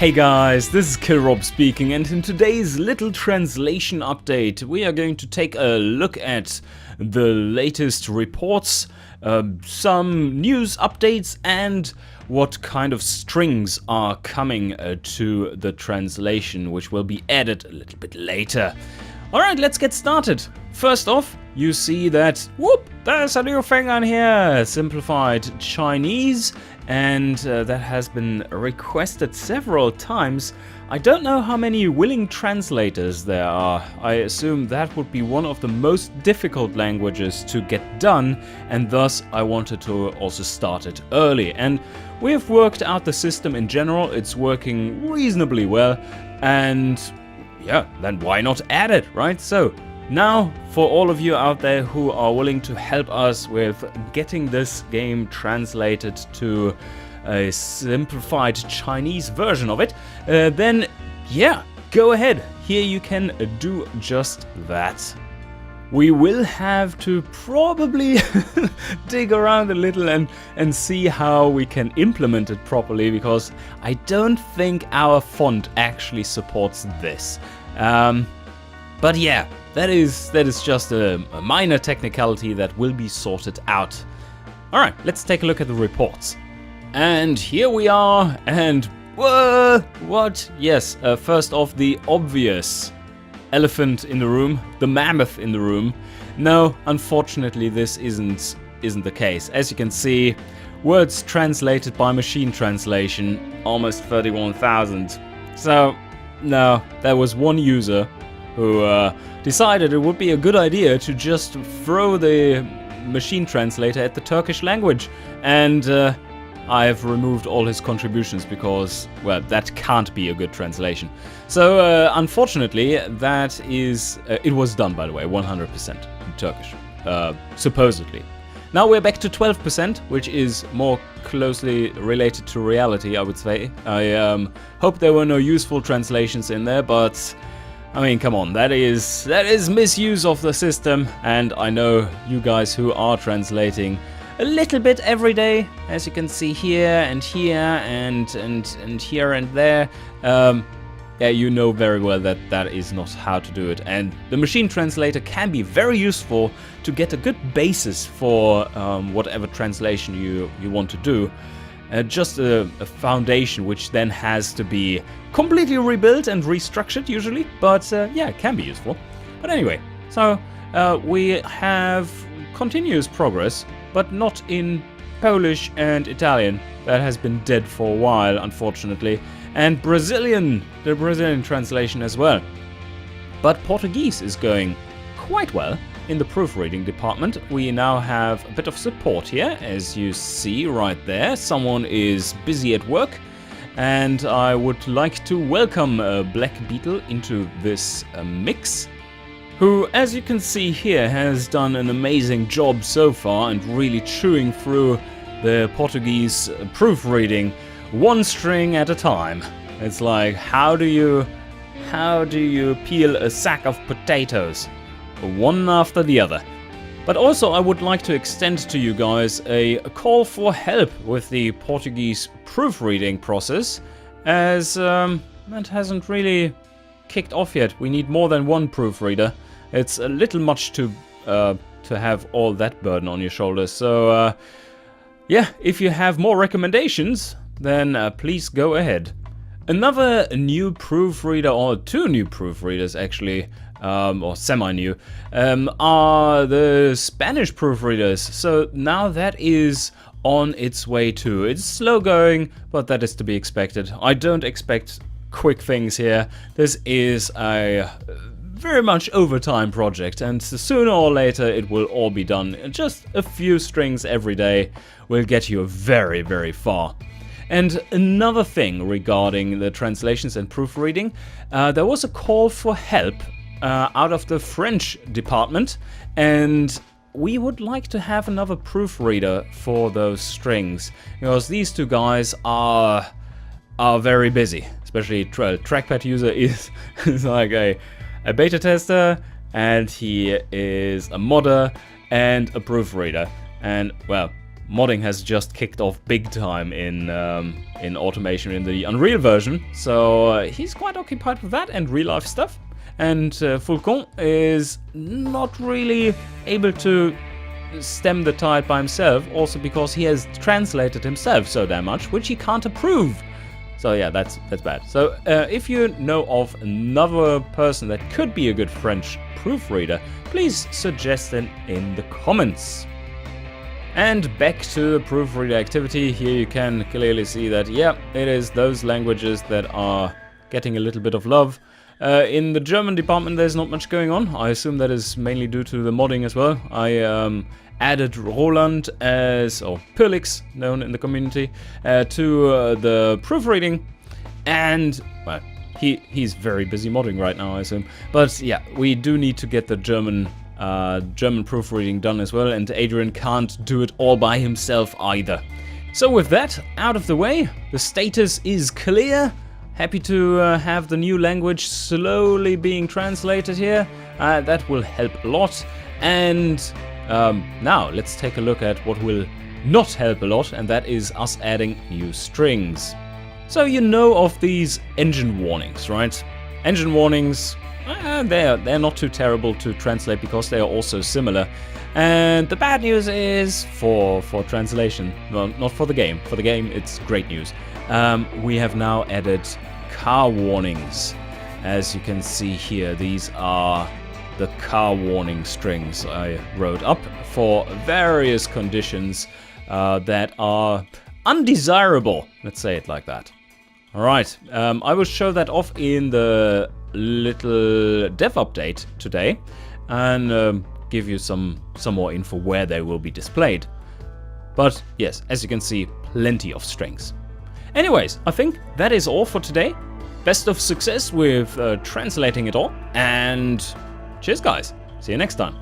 Hey guys, this is KillRob speaking, and in today's little translation update we are going to take a look at the latest reports, some news updates, and what kind of strings are coming to the translation, which will be added a little bit later. Alright, let's get started. First off, you see that, whoop, there's a new thing on here, simplified Chinese, and that has been requested several times. I don't know how many willing translators there are. I assume that would be one of the most difficult languages to get done, and thus I wanted to also start it early. And we've worked out the system in general, it's working reasonably well, and yeah, then why not add it, right? So now, for all of you out there who are willing to help us with getting this game translated to a simplified Chinese version of it, then yeah, go ahead. Here you can do just that. We will have to probably dig around a little and see how we can implement it properly, because I don't think our font actually supports this. But yeah, that is just a minor technicality that will be sorted out. Alright, let's take a look at the reports. And here we are, and what? Yes, first off, the obvious elephant in the room, the mammoth in the room. No, unfortunately this isn't the case. As you can see, words translated by machine translation, almost 31,000. So, no, there was one user who decided it would be a good idea to just throw the machine translator at the Turkish language, and I have removed all his contributions because, well, that can't be a good translation. So unfortunately, that is it was done, by the way, 100% in Turkish, supposedly. Now we're back to 12%, which is more closely related to reality, I would say. I hope there were no useful translations in there, but I mean, come on, that is misuse of the system, and I know you guys who are translating a little bit every day, as you can see here and here and here and there. Yeah, you know very well that that is not how to do it, and the machine translator can be very useful to get a good basis for whatever translation you want to do. Just a foundation which then has to be completely rebuilt and restructured usually, but yeah, it can be useful. But anyway, so we have continuous progress, but not in Polish and Italian. That has been dead for a while, unfortunately, and the Brazilian translation as well. But Portuguese is going quite well. In the proofreading department, we now have a bit of support here, as you see right there. Someone is busy at work, and I would like to welcome Black Beetle into this mix, who, as you can see here, has done an amazing job so far and really chewing through the Portuguese proofreading one string at a time. It's like, how do you peel a sack of potatoes? One after the other. But also I would like to extend to you guys a call for help with the Portuguese proofreading process, as that hasn't really kicked off yet. We need more than one proofreader. It's a little much to have all that burden on your shoulders. So yeah, if you have more recommendations, then please go ahead. Another new proofreader, or two new proofreaders actually, or semi-new, are the Spanish proofreaders. So now that is on its way too. It's slow going, but that is to be expected. I don't expect quick things here. This is a very much overtime project, and sooner or later it will all be done. Just a few strings every day will get you very, very far. And another thing regarding the translations and proofreading, there was a call for help out of the French department, and we would like to have another proofreader for those strings, because these two guys are very busy. Especially Trackpad user is like a beta tester, and he is a modder and a proofreader. And well, modding has just kicked off big time in automation in the Unreal version. So he's quite occupied with that and real life stuff. And Fulcon is not really able to stem the tide by himself, also because he has translated himself so damn much, which he can't approve. So yeah, that's bad. So if you know of another person that could be a good French proofreader, please suggest them in the comments. And back to the proofreader activity. Here you can clearly see that, yeah, it is those languages that are getting a little bit of love. In the German department, there's not much going on. I assume that is mainly due to the modding as well. I added Roland or Pirlix, known in the community, to the proofreading. And, well, he's very busy modding right now, I assume. But yeah, we do need to get the German proofreading done as well, and Adrian can't do it all by himself either. So with that out of the way, the status is clear. Happy to have the new language slowly being translated here. That will help a lot. And now let's take a look at what will not help a lot, and that is us adding new strings. So you know of these engine warnings, right? Engine warnings, they're not too terrible to translate because they are also similar. And the bad news is for translation, well, not for the game. For the game, it's great news. We have now added car warnings. As you can see here, these are the car warning strings I wrote up for various conditions that are undesirable. Let's say it like that. All right, I will show that off in the little dev update today and give you some more info where they will be displayed. But yes, as you can see, plenty of strings. Anyways, I think that is all for today. Best of success with translating it all, and cheers guys, see you next time.